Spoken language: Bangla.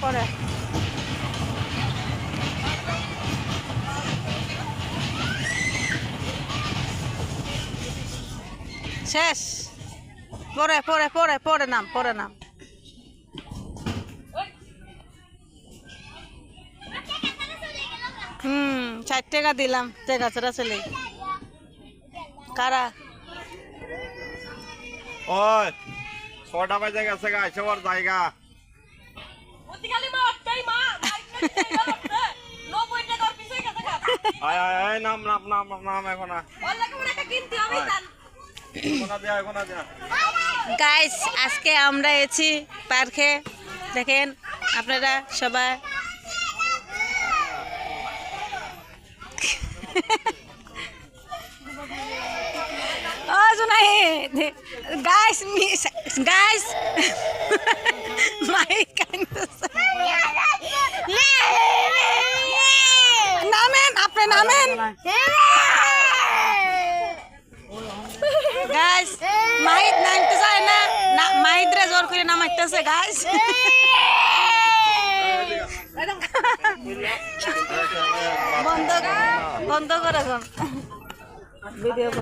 পরে শেষ পরে পরে পরে পরে নাম পরে নাম হুম 60 টাকা দিলাম টাকা ছাড়া চলে কারা ওই 6টা বাজে গেছে গা এসবার জায়গা আয় আয় আয় নাম নাম নাম নাম এখন গাইস আজকে আমরা এসেছি পার্কে দেখেন আপনারা সবাই গাইস গাইস নামেন আপনি নামেন গাইস মাহিদ নামতে চায় না মাহিদরা জোর করে নামাইতেছে গাইস বন্ধ বন্ধ করে ভিডিও